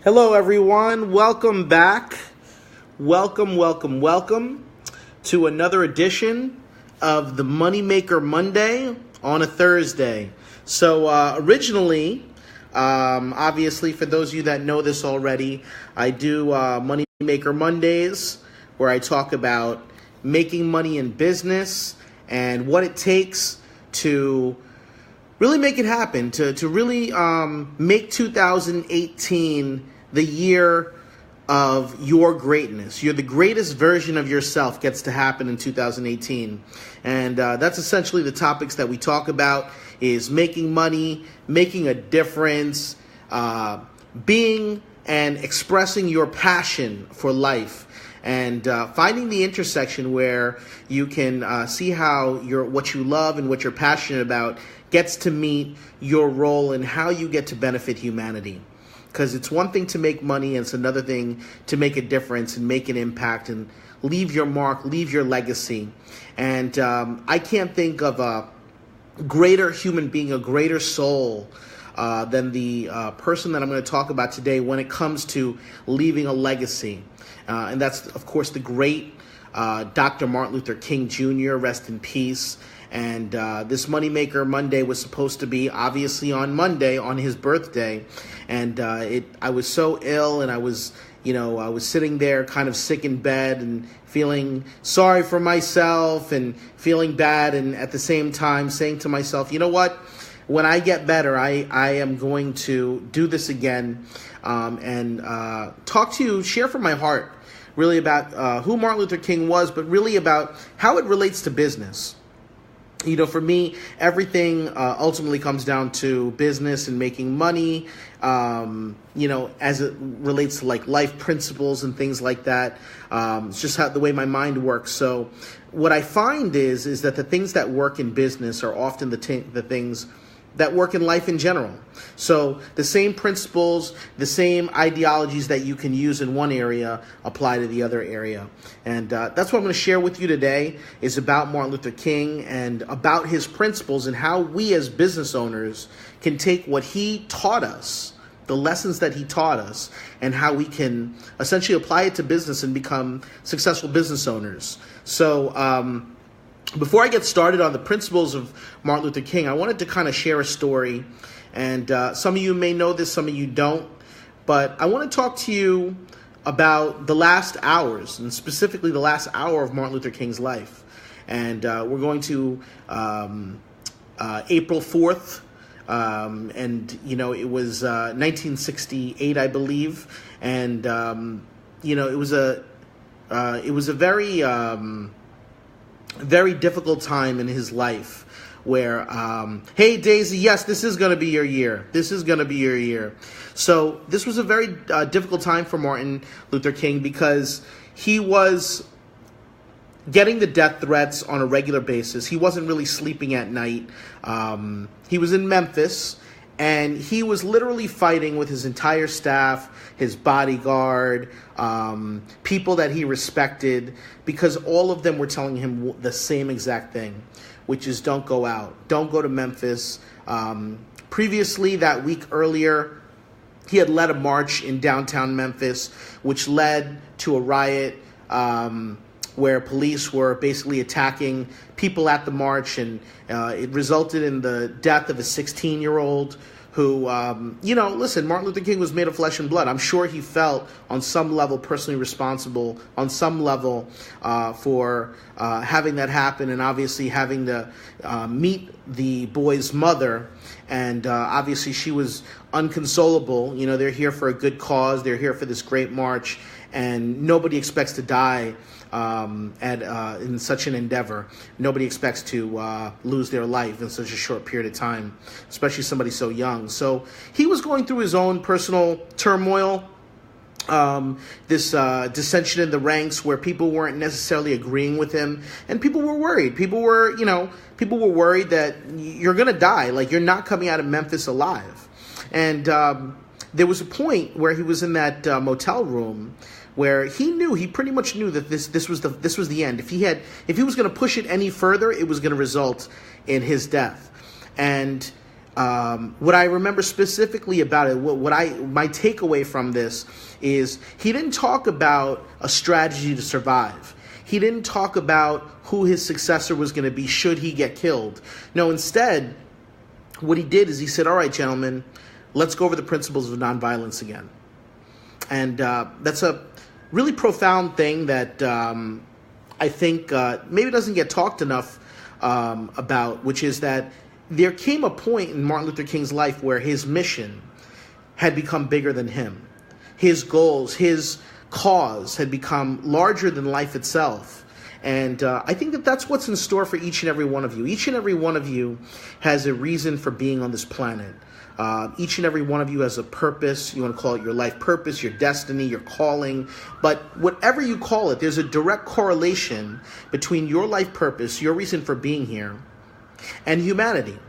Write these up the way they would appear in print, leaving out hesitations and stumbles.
Hello, everyone. Welcome back. Welcome to another edition of the Moneymaker Monday on a Thursday. So originally, obviously, for those of you that know this already, I do Moneymaker Mondays where I talk about making money in business and what it takes to really make it happen, to really make 2018 the year of your greatness. You're the greatest version of yourself gets to happen in 2018. And that's essentially the topics that we talk about is making money, making a difference, being and expressing your passion for life, and finding the intersection where you can see how what you love and what you're passionate about gets to meet your role and how you get to benefit humanity. Because it's one thing to make money, and it's another thing to make a difference and make an impact and leave your mark, leave your legacy. And I can't think of a greater human being, a greater soul than the person that I'm going to talk about today when it comes to leaving a legacy. And that's, of course, the great Dr. Martin Luther King Jr., rest in peace. And this Moneymaker Monday was supposed to be obviously on Monday, on his birthday. And I was so ill, and I was sitting there kind of sick in bed and feeling sorry for myself and feeling bad, and at the same time saying to myself, you know what? When I get better, I am going to do this again and talk to you, share from my heart, really about who Martin Luther King was, but really about how it relates to business. You know, for me, everything ultimately comes down to business and making money, as it relates to like life principles and things like that. It's just the way my mind works. So what I find is that the things that work in business are often the things that work in life in general. So the same principles, the same ideologies that you can use in one area apply to the other area. And that's what I'm going to share with you today is about Martin Luther King and about his principles and how we as business owners can take what he taught us, the lessons that he taught us, and how we can essentially apply it to business and become successful business owners. So, before I get started on the principles of Martin Luther King, I wanted to kind of share a story. And some of you may know this, some of you don't. But I want to talk to you about the last hours, and specifically the last hour of Martin Luther King's life. And we're going to April 4th. And, it was 1968, I believe. And, it was a very difficult time in his life where, hey, Daisy, yes, this is going to be your year. This is going to be your year. So this was a very difficult time for Martin Luther King because he was getting the death threats on a regular basis. He wasn't really sleeping at night. He was in Memphis, and he was literally fighting with his entire staff, his bodyguard, people that he respected, because all of them were telling him the same exact thing, which is don't go out. Don't go to Memphis. Previously, that week earlier, he had led a march in downtown Memphis, which led to a riot where police were basically attacking people at the march, and it resulted in the death of a 16-year-old who, listen, Martin Luther King was made of flesh and blood. I'm sure he felt on some level personally responsible, on some level for having that happen, and obviously having to meet the boy's mother. And obviously she was unconsolable. You know, they're here for a good cause. They're here for this great march, and nobody expects to die in such an endeavor. Nobody expects to lose their life in such a short period of time, especially somebody so young. So he was going through his own personal turmoil, this dissension in the ranks where people weren't necessarily agreeing with him, and people were worried. People were worried that you're going to die, like you're not coming out of Memphis alive. And there was a point where he was in that motel room where he pretty much knew that this was the end. If he was going to push it any further, it was going to result in his death. And what I remember specifically about it, my takeaway from this is he didn't talk about a strategy to survive. He didn't talk about who his successor was going to be should he get killed. No, instead, what he did is he said, all right, gentlemen, let's go over the principles of nonviolence again. And that's a really profound thing that I think maybe doesn't get talked enough about, which is that there came a point in Martin Luther King's life where his mission had become bigger than him. His goals, his cause had become larger than life itself. And I think that that's what's in store for each and every one of you. Each and every one of you has a reason for being on this planet. Each and every one of you has a purpose. You want to call it your life purpose, your destiny, your calling. But whatever you call it, there's a direct correlation between your life purpose, your reason for being here, and humanity.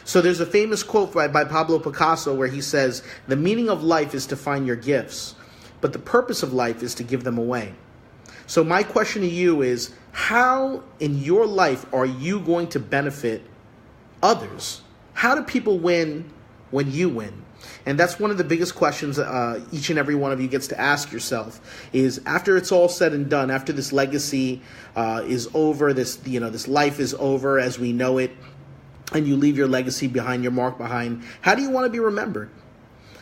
So there's a famous quote by Pablo Picasso where he says, the meaning of life is to find your gifts, but the purpose of life is to give them away. So my question to you is, how in your life are you going to benefit others? How do people win when you win? And that's one of the biggest questions each and every one of you gets to ask yourself, is after it's all said and done, after this legacy is over, this life is over as we know it, and you leave your legacy behind, your mark behind, how do you want to be remembered?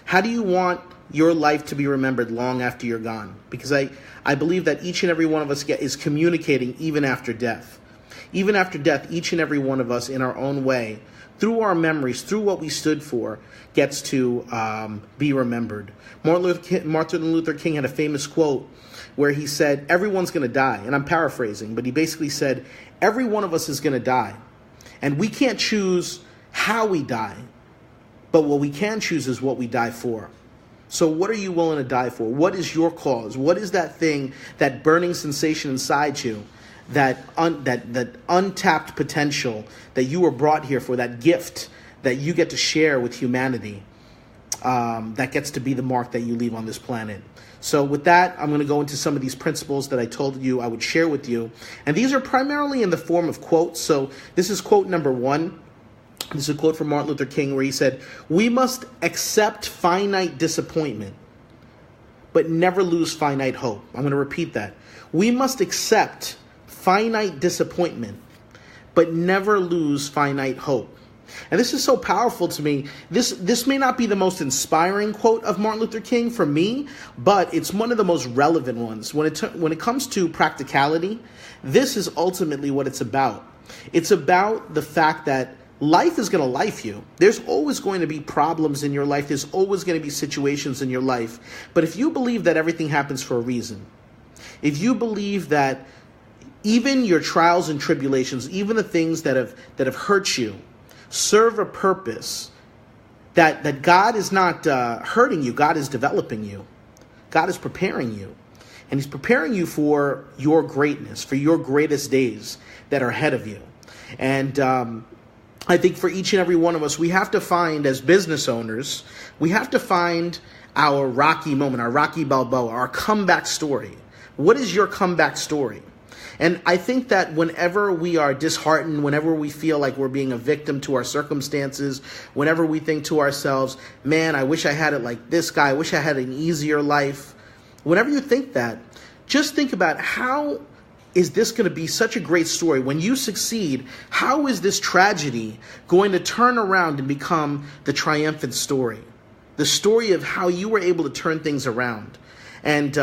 How do you want your life to be remembered long after you're gone? Because I believe that each and every one of us is communicating even after death. Even after death, each and every one of us in our own way, through our memories, through what we stood for, gets to be remembered. Martin Luther King had a famous quote where he said, everyone's going to die. And I'm paraphrasing, but he basically said, every one of us is going to die. And we can't choose how we die, but what we can choose is what we die for. So what are you willing to die for? What is your cause? What is that thing, that burning sensation inside you, that untapped potential that you were brought here for, that gift that you get to share with humanity, that gets to be the mark that you leave on this planet? So with that, I'm going to go into some of these principles that I told you I would share with you. And these are primarily in the form of quotes. So this is quote number 1. This is a quote from Martin Luther King where he said, we must accept finite disappointment, but never lose finite hope. I'm going to repeat that. We must accept finite disappointment, but never lose finite hope. And this is so powerful to me. This may not be the most inspiring quote of Martin Luther King for me, but it's one of the most relevant ones. When it comes to practicality, this is ultimately what it's about. It's about the fact that life is going to life you. There's always going to be problems in your life. There's always going to be situations in your life. But if you believe that everything happens for a reason, if you believe that even your trials and tribulations, even the things that have hurt you, serve a purpose, that God is not hurting you, God is developing you. God is preparing you. And He's preparing you for your greatness, for your greatest days that are ahead of you. And I think for each and every one of us, we have to find, as business owners, we have to find our Rocky moment, our Rocky Balboa, our comeback story. What is your comeback story? And I think that whenever we are disheartened, whenever we feel like we're being a victim to our circumstances, whenever we think to ourselves, man, I wish I had it like this guy, I wish I had an easier life. Whenever you think that, just think about, how is this going to be such a great story? When you succeed, how is this tragedy going to turn around and become the triumphant story? The story of how you were able to turn things around. And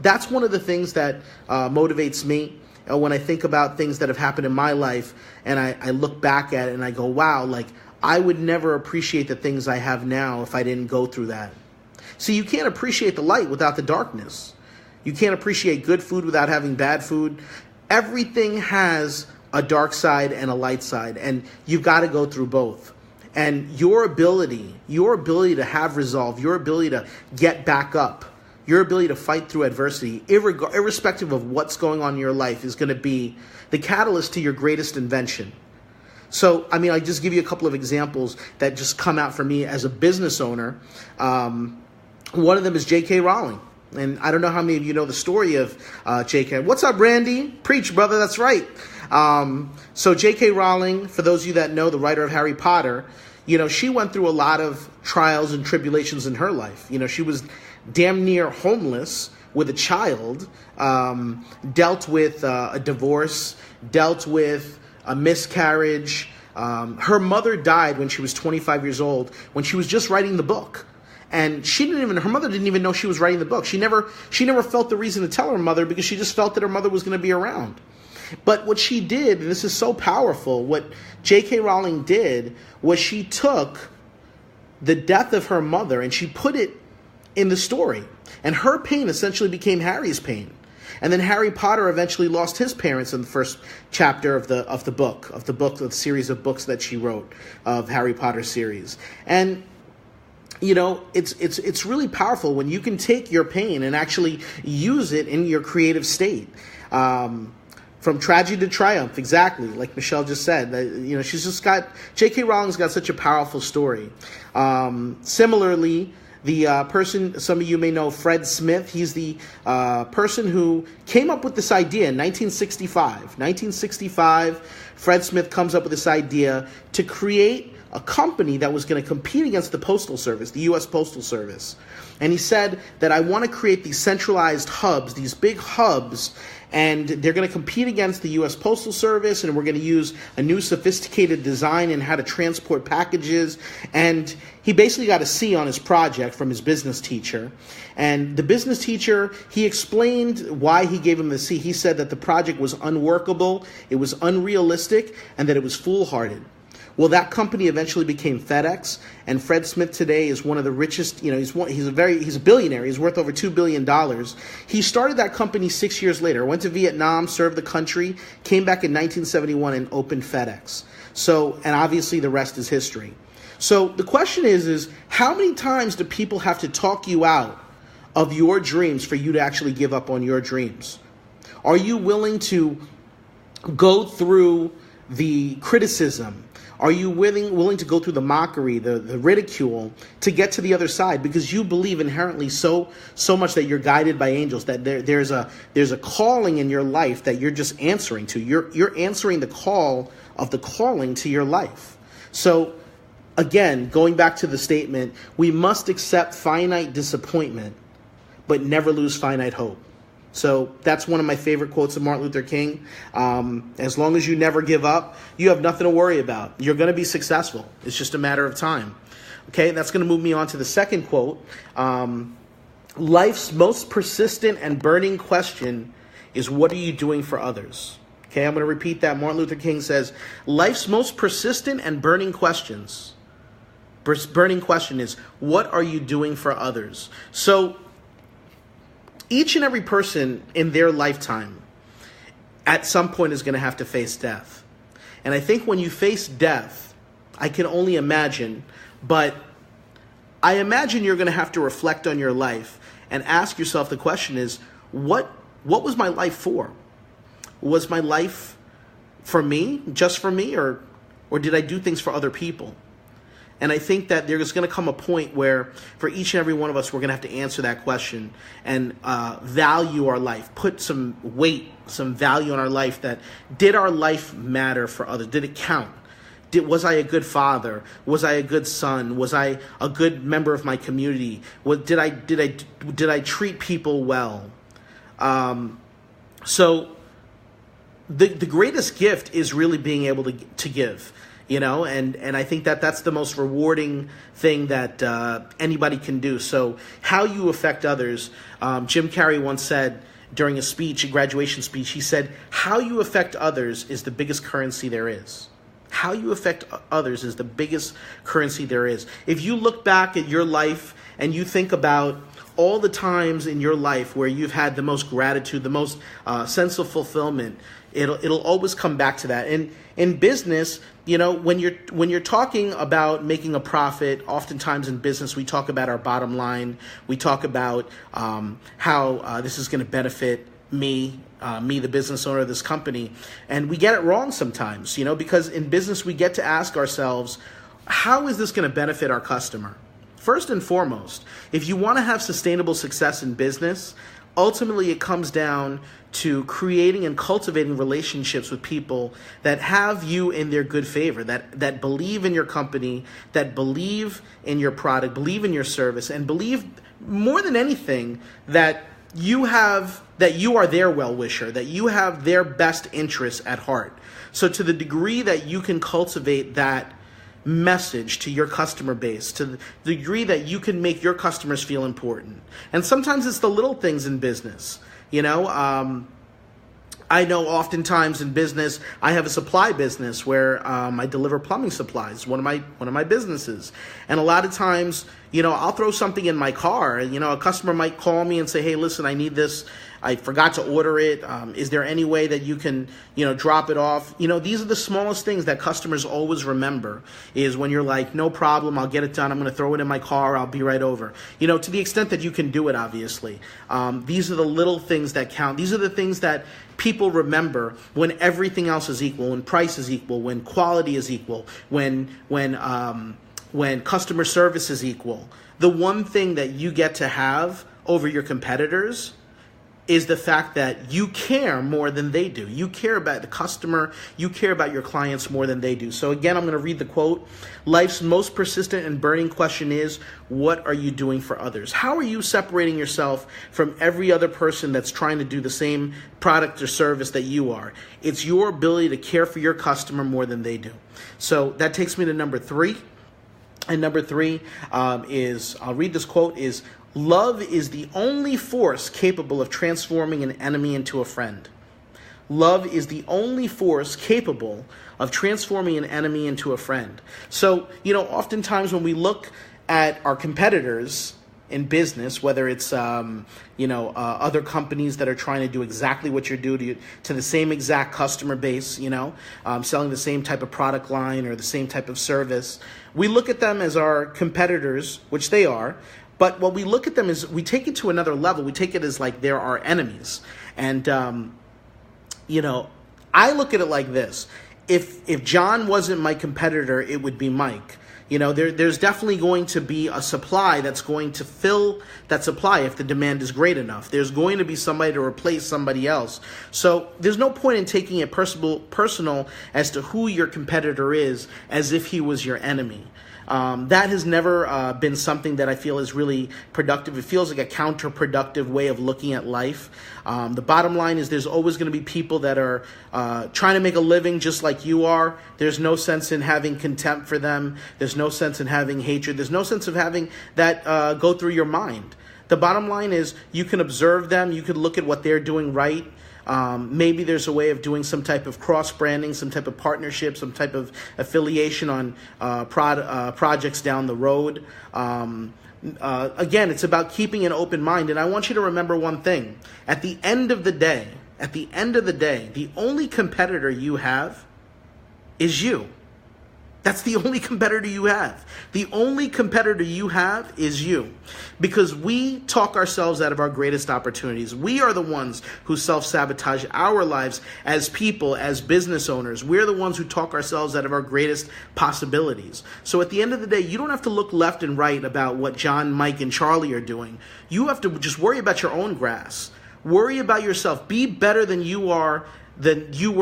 that's one of the things that motivates me when I think about things that have happened in my life, and I look back at it and I go, wow, like I would never appreciate the things I have now if I didn't go through that. See, you can't appreciate the light without the darkness. You can't appreciate good food without having bad food. Everything has a dark side and a light side, and you've got to go through both. And your ability to have resolve, your ability to get back up, your ability to fight through adversity, irrespective of what's going on in your life, is going to be the catalyst to your greatest invention. So, I mean, I just give you a couple of examples that just come out for me as a business owner. One of them is J.K. Rowling. And I don't know how many of you know the story of J.K. What's up, Randy? Preach, brother. That's right. So J.K. Rowling, for those of you that know, the writer of Harry Potter, she went through a lot of trials and tribulations in her life. She was damn near homeless with a child, dealt with a divorce, dealt with a miscarriage. Her mother died when she was 25 years old, when she was just writing the book. And her mother didn't even know she was writing the book. She never felt the reason to tell her mother, because she just felt that her mother was going to be around. But what she did, and this is so powerful, what J.K. Rowling did was she took the death of her mother and she put it in the story. And her pain essentially became Harry's pain. And then Harry Potter eventually lost his parents in the first chapter of the series of books that she wrote, of Harry Potter series. And it's really powerful when you can take your pain and actually use it in your creative state. From tragedy to triumph, exactly, like Michelle just said. She's just J.K. Rowling's got such a powerful story. Similarly, the person, some of you may know, Fred Smith, he's the person who came up with this idea in 1965. 1965, Fred Smith comes up with this idea to create a company that was going to compete against the Postal Service, the U.S. Postal Service. And he said that I want to create these centralized hubs, these big hubs, and they're going to compete against the U.S. Postal Service, and we're going to use a new sophisticated design in how to transport packages. And he basically got a C on his project from his business teacher. And the business teacher, he explained why he gave him the C. He said that the project was unworkable, it was unrealistic, and that it was foolhardy. Well, that company eventually became FedEx, and Fred Smith today is one of the richest. He's a billionaire. He's worth over $2 billion. He started that company 6 years later, went to Vietnam, served the country, came back in 1971 and opened FedEx. And obviously the rest is history. So the question is how many times do people have to talk you out of your dreams for you to actually give up on your dreams? Are you willing to go through the criticism? Are you willing to go through the mockery, the ridicule, to get to the other side, because you believe inherently so much that you're guided by angels, that there's a calling in your life that you're just answering to. You're answering the call of the calling to your life. So again, going back to the statement, we must accept finite disappointment, but never lose finite hope. So that's one of my favorite quotes of Martin Luther King. As long as you never give up, you have nothing to worry about. You're going to be successful. It's just a matter of time. Okay, that's going to move me on to the second quote. Life's most persistent and burning question is, what are you doing for others? Okay, I'm going to repeat that. Martin Luther King says, life's most persistent and burning question is, what are you doing for others? So each and every person in their lifetime at some point is going to have to face death. And I think when you face death, I can only imagine, but I imagine you're going to have to reflect on your life and ask yourself, the question is, what was my life for? Was my life for me, just for me, or did I do things for other people? And I think that there's going to come a point where for each and every one of us, we're going to have to answer that question and value our life, put some weight, some value in our life. That did our life matter for others? Did it count? Was I a good father? Was I a good son? Was I a good member of my community? Did I treat people well? So the greatest gift is really being able to give. And I think that that's the most rewarding thing that anybody can do. So how you affect others, Jim Carrey once said during a graduation speech, he said, how you affect others is the biggest currency there is. How you affect others is the biggest currency there is. If you look back at your life and you think about all the times in your life where you've had the most gratitude, the most sense of fulfillment, it'll always come back to that. And in business, when you're talking about making a profit, oftentimes in business we talk about our bottom line. We talk about how this is going to benefit me, the business owner of this company, and we get it wrong sometimes. Because in business we get to ask ourselves, how is this going to benefit our customer? First and foremost, if you want to have sustainable success in business, ultimately it comes down to creating and cultivating relationships with people that have you in their good favor, that believe in your company, that believe in your product, believe in your service, and believe more than anything that you are their well-wisher, that you have their best interests at heart. So to the degree that you can cultivate that message to your customer base, to the degree that you can make your customers feel important. And sometimes it's the little things in business. I know oftentimes in business, I have a supply business where I deliver plumbing supplies, one of my businesses. And a lot of times, I'll throw something in my car. A customer might call me and say, hey, listen, I need this. I forgot to order it. Is there any way that you can, drop it off? These are the smallest things that customers always remember, is when you're like, no problem, I'll get it done. I'm going to throw it in my car. I'll be right over. To the extent that you can do it, obviously. These are the little things that count. These are the things that people remember when everything else is equal, when price is equal, when quality is equal, when customer service is equal. The one thing that you get to have over your competitors is the fact that you care more than they do. You care about the customer. You care about your clients more than they do. So again, I'm going to read the quote. Life's most persistent and burning question is, what are you doing for others? How are you separating yourself from every other person that's trying to do the same product or service that you are? It's your ability to care for your customer more than they do. So that takes me to number 3. And number 3 is, I'll read this quote, is, love is the only force capable of transforming an enemy into a friend. Love is the only force capable of transforming an enemy into a friend. So, oftentimes when we look at our competitors in business, whether it's, other companies that are trying to do exactly what you're doing to the same exact customer base, selling the same type of product line or the same type of service, we look at them as our competitors, which they are. But what we look at them is we take it to another level. We take it as like they're our enemies. And, I look at it like this. If John wasn't my competitor, it would be Mike. There's definitely going to be a supply that's going to fill that supply if the demand is great enough. There's going to be somebody to replace somebody else. So there's no point in taking it personal as to who your competitor is as if he was your enemy. That has never been something that I feel is really productive. It feels like a counterproductive way of looking at life. The bottom line is there's always going to be people that are trying to make a living just like you are. There's no sense in having contempt for them. There's no sense in having hatred. There's no sense of having that go through your mind. The bottom line is you can observe them. You can look at what they're doing right. Maybe there's a way of doing some type of cross-branding, some type of partnership, some type of affiliation on projects down the road. Again, it's about keeping an open mind. And I want you to remember one thing. At the end of the day, the only competitor you have is you. That's the only competitor you have. The only competitor you have is you. Because we talk ourselves out of our greatest opportunities. We are the ones who self-sabotage our lives as people, as business owners. We're the ones who talk ourselves out of our greatest possibilities. So at the end of the day, you don't have to look left and right about what John, Mike, and Charlie are doing. You have to just worry about your own grass. Worry about yourself. Be better than you were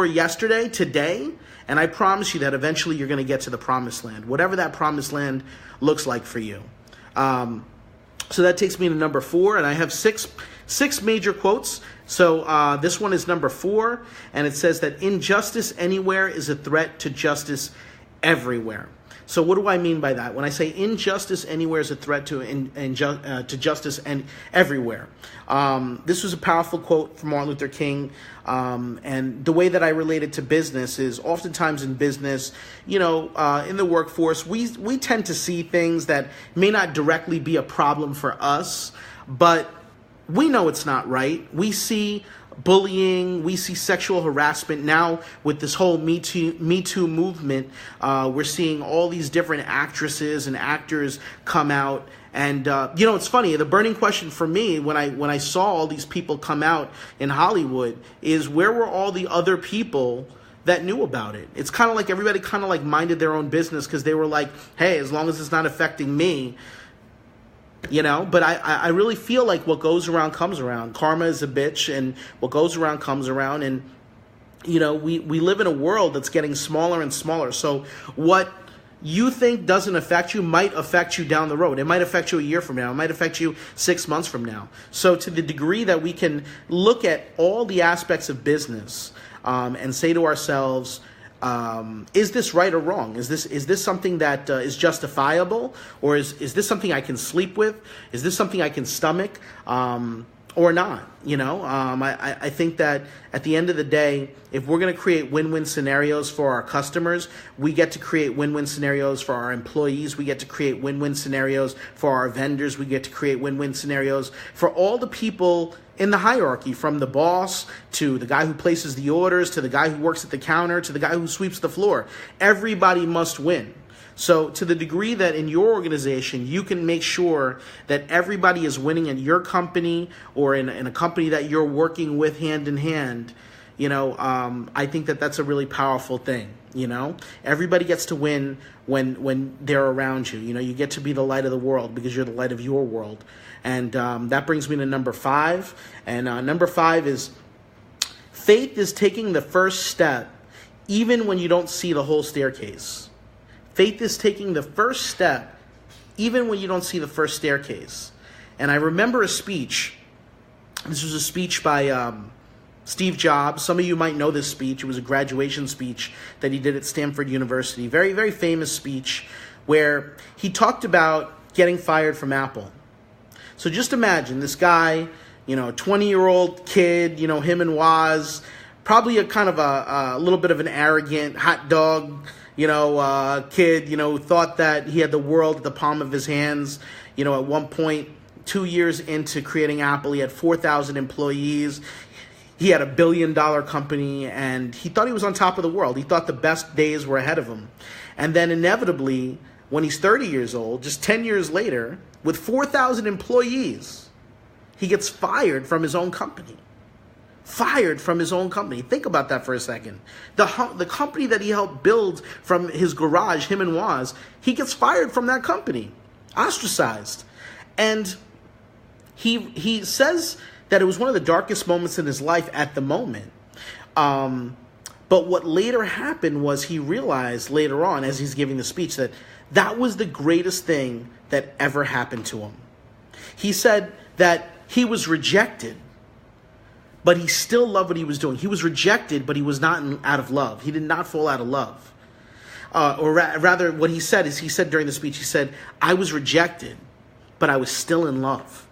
yesterday, today. And I promise you that eventually you're going to get to the promised land, whatever that promised land looks like for you. So that takes me to number 4, and I have six major quotes. So this one is number 4, and it says that injustice anywhere is a threat to justice everywhere. So what do I mean by that? When I say injustice anywhere is a threat to justice and everywhere. This was a powerful quote from Martin Luther King. And the way that I relate it to business is oftentimes in business, in the workforce, we tend to see things that may not directly be a problem for us, but we know it's not right. We see bullying, we see sexual harassment. Now with this whole Me Too movement, we're seeing all these different actresses and actors come out. And it's funny. The burning question for me when I saw all these people come out in Hollywood is, where were all the other people that knew about it? It's kind of like everybody kind of like minded their own business because they were like, hey, as long as it's not affecting me. But I really feel like what goes around comes around. Karma is a bitch, and what goes around comes around. And, we live in a world that's getting smaller and smaller. So what you think doesn't affect you might affect you down the road. It might affect you a year from now. It might affect you 6 months from now. So to the degree that we can look at all the aspects of business and say to ourselves, is this right or wrong? Is this something that is justifiable, or is this something I can sleep with? Is this something I can stomach, or not? I think that at the end of the day, if we're going to create win-win scenarios for our customers, we get to create win-win scenarios for our employees. We get to create win-win scenarios for our vendors. We get to create win-win scenarios for all the people in the hierarchy, from the boss to the guy who places the orders, to the guy who works at the counter, to the guy who sweeps the floor. Everybody must win. So to the degree that in your organization, you can make sure that everybody is winning in your company or in a company that you're working with hand in hand, I think that that's a really powerful thing. Everybody gets to win when they're around you. You get to be the light of the world because you're the light of your world. And that brings me to number 5. And number 5 is faith is taking the first step even when you don't see the whole staircase. Faith is taking the first step even when you don't see the first staircase. And I remember a speech. This was a speech by Steve Jobs. Some of you might know this speech. It was a graduation speech that he did at Stanford University. Very, very famous speech where he talked about getting fired from Apple. So just imagine this guy, 20-year-old kid, him and Woz, probably a kind of a little bit of an arrogant hot dog, kid, thought that he had the world at the palm of his hands. At one point, 2 years into creating Apple, he had 4,000 employees. He had $1 billion company, and he thought he was on top of the world. He thought the best days were ahead of him. And then inevitably, when he's 30 years old, just 10 years later, with 4,000 employees, he gets fired from his own company. Fired from his own company. Think about that for a second. The company that he helped build from his garage, him and Woz, he gets fired from that company. Ostracized. And he says that it was one of the darkest moments in his life at the moment. But what later happened was he realized later on, as he's giving the speech, that was the greatest thing that ever happened to him. He said that he was rejected, but he still loved what he was doing. He was rejected, but he was not out of love. He did not fall out of love. Rather, what he said is, he said during the speech, he said, I was rejected, but I was still in love.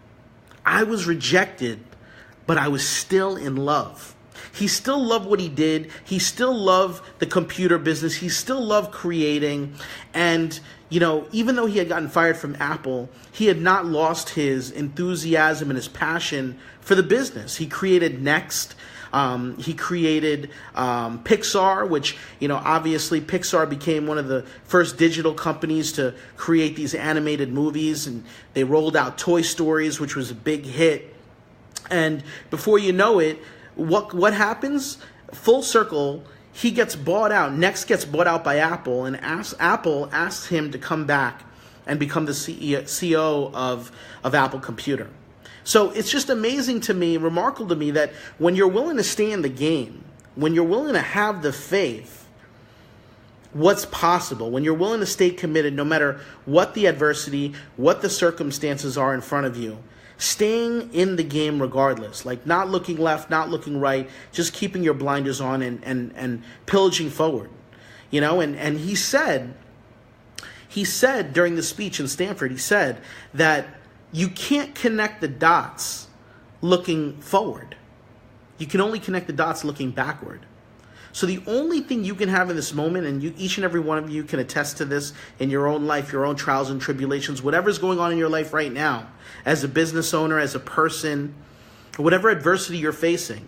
I was rejected, but I was still in love. He still loved what he did. He still loved the computer business. He still loved creating. And, even though he had gotten fired from Apple, he had not lost his enthusiasm and his passion for the business. He created Next. He created Pixar, which, obviously Pixar became one of the first digital companies to create these animated movies. And they rolled out Toy Stories, which was a big hit. And before you know it, what happens? Full circle, he gets bought out. Next gets bought out by Apple, and Apple asks him to come back and become the CEO of Apple Computer. So it's just amazing to me, remarkable to me, that when you're willing to stay in the game, when you're willing to have the faith, what's possible, when you're willing to stay committed no matter what the adversity, what the circumstances are in front of you, staying in the game regardless, like not looking left, not looking right, just keeping your blinders on and pillaging forward, and he said during the speech in Stanford, he said that you can't connect the dots looking forward. You can only connect the dots looking backward. So the only thing you can have in this moment, and each and every one of you can attest to this in your own life, your own trials and tribulations, whatever's going on in your life right now, as a business owner, as a person, whatever adversity you're facing,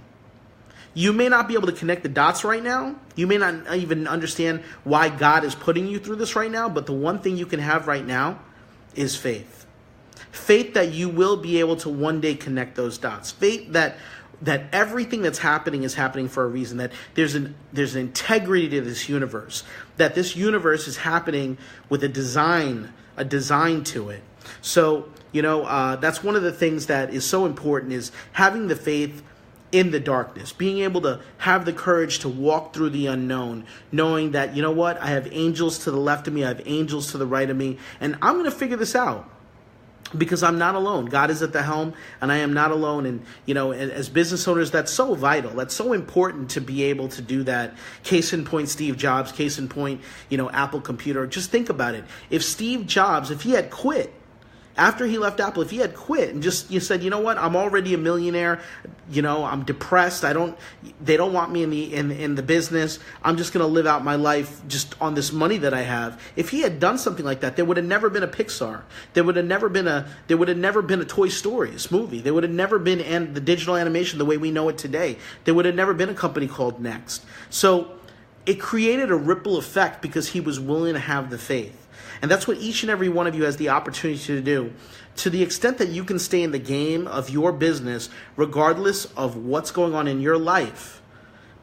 you may not be able to connect the dots right now. You may not even understand why God is putting you through this right now, but the one thing you can have right now is faith. Faith that you will be able to one day connect those dots. Faith that that everything that's happening is happening for a reason, that there's an integrity to this universe, that this universe is happening with a design to it. So, that's one of the things that is so important, is having the faith in the darkness, being able to have the courage to walk through the unknown, knowing that, I have angels to the left of me, I have angels to the right of me, and I'm going to figure this out. Because I'm not alone. God is at the helm, and I am not alone. And, as business owners, that's so vital. That's so important to be able to do that. Case in point, Steve Jobs. Case in point, Apple Computer. Just think about it. If Steve Jobs, if he had quit, after he left Apple, if he had quit and just said, I'm already a millionaire, I'm depressed, they don't want me in the business, I'm just going to live out my life just on this money that I have. If he had done something like that, there would have never been a Pixar. There would have never been a Toy Stories movie. There would have never been the digital animation the way we know it today. There would have never been a company called Next. So it created a ripple effect because he was willing to have the faith. And that's what each and every one of you has the opportunity to do. To the extent that you can stay in the game of your business, regardless of what's going on in your life,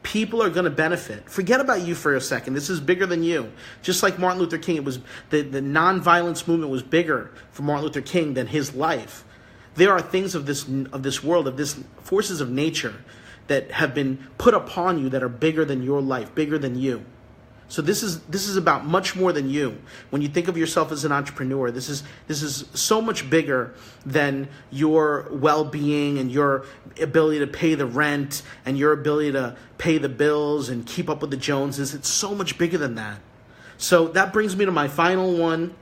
people are going to benefit. Forget about you for a second. This is bigger than you. Just like Martin Luther King, it was the nonviolence movement was bigger for Martin Luther King than his life. There are things of this world, of this forces of nature that have been put upon you that are bigger than your life, bigger than you. So this is about much more than you. When you think of yourself as an entrepreneur, this is so much bigger than your well-being and your ability to pay the rent and your ability to pay the bills and keep up with the Joneses. It's so much bigger than that. So that brings me to my final one.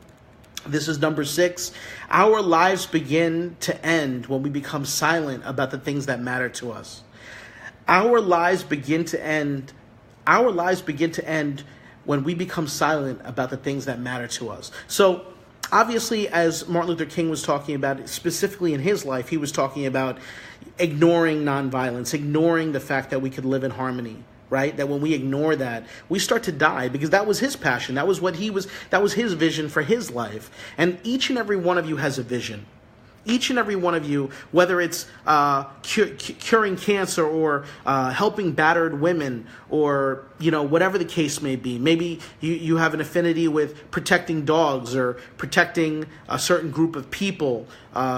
This is number 6. Our lives begin to end when we become silent about the things that matter to us. Our lives begin to end when we become silent about the things that matter to us. So, obviously, as Martin Luther King was talking about, specifically in his life, he was talking about ignoring nonviolence, ignoring the fact that we could live in harmony, right? That when we ignore that, we start to die, because that was his passion. That was his vision for his life. And each and every one of you has a vision. Each and every one of you, whether it's curing cancer or helping battered women or, whatever the case may be. Maybe you have an affinity with protecting dogs or protecting a certain group of people,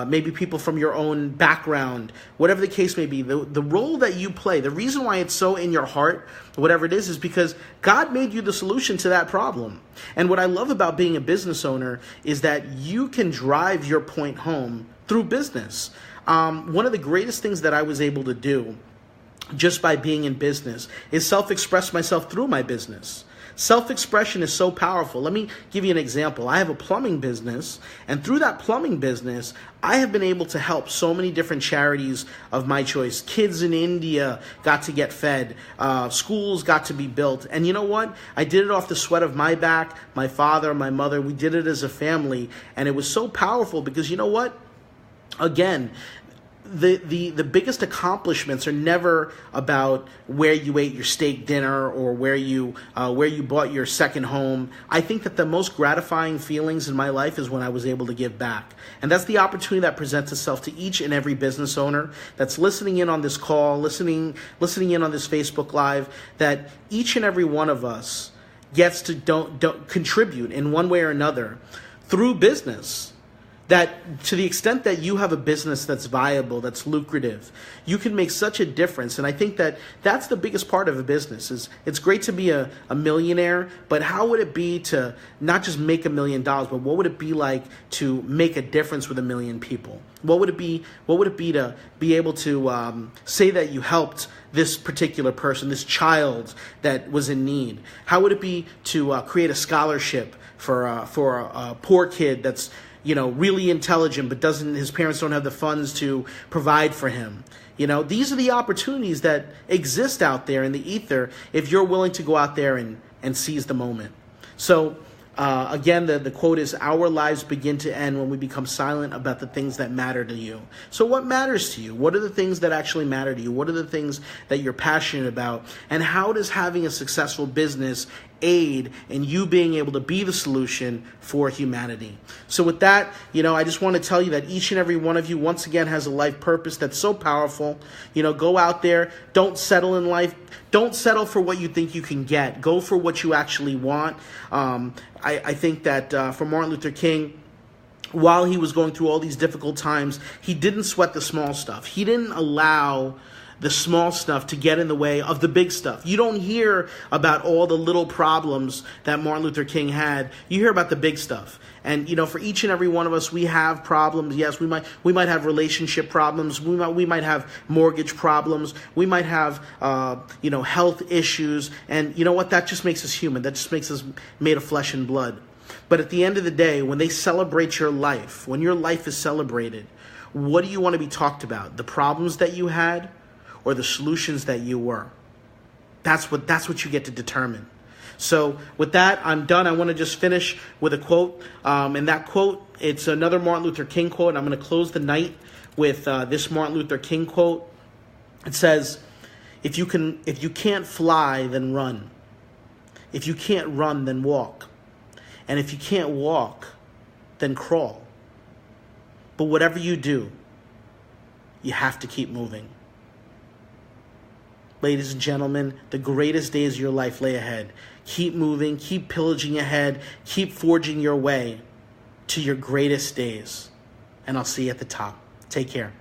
maybe people from your own background, whatever the case may be. The role that you play, the reason why it's so in your heart, whatever it is because God made you the solution to that problem. And what I love about being a business owner is that you can drive your point home through business. One of the greatest things that I was able to do just by being in business is self-express myself through my business. Self-expression is so powerful. Let me give you an example. I have a plumbing business, and through that plumbing business, I have been able to help so many different charities of my choice. Kids in India got to get fed. Schools got to be built. And you know what? I did it off the sweat of my back, my father, my mother. We did it as a family, and it was so powerful because you know what? Again, the biggest accomplishments are never about where you ate your steak dinner or where you bought your second home. I think that the most gratifying feelings in my life is when I was able to give back. And that's the opportunity that presents itself to each and every business owner that's listening in on this call, listening in on this Facebook Live, that each and every one of us gets to don't contribute in one way or another through business. That to the extent that you have a business that's viable, that's lucrative, you can make such a difference. And I think that that's the biggest part of a business. Is it's great to be a millionaire, but how would it be to not just make $1 million, but what would it be like to make a difference with 1 million people? What would it be to be able to say that you helped this particular person, this child that was in need? How would it be to create a scholarship for a poor kid that's really intelligent, but his parents don't have the funds to provide for him? These are the opportunities that exist out there in the ether if you're willing to go out there and seize the moment. So, again, the quote is, our lives begin to end when we become silent about the things that matter to you. So what matters to you? What are the things that actually matter to you? What are the things that you're passionate about? And how does having a successful business aid in you being able to be the solution for humanity. So with that, I just want to tell you that each and every one of you, once again, has a life purpose that's so powerful. Go out there. Don't settle in life. Don't settle for what you think you can get. Go for what you actually want. I think that for Martin Luther King, while he was going through all these difficult times, he didn't sweat the small stuff. He didn't allow the small stuff to get in the way of the big stuff. You don't hear about all the little problems that Martin Luther King had. You hear about the big stuff. And for each and every one of us, we have problems. Yes, we might have relationship problems. We might have mortgage problems. We might have health issues. And you know what? That just makes us human. That just makes us made of flesh and blood. But at the end of the day, when they celebrate your life, when your life is celebrated, what do you want to be talked about? The problems that you had, or the solutions that you were? That's what you get to determine. So with that, I'm done. I want to just finish with a quote. And that quote, it's another Martin Luther King quote. I'm going to close the night with this Martin Luther King quote. It says, if you can't fly, then run. If you can't run, then walk. And if you can't walk, then crawl. But whatever you do, you have to keep moving. Ladies and gentlemen, the greatest days of your life lay ahead. Keep moving, keep pillaging ahead, keep forging your way to your greatest days. And I'll see you at the top. Take care.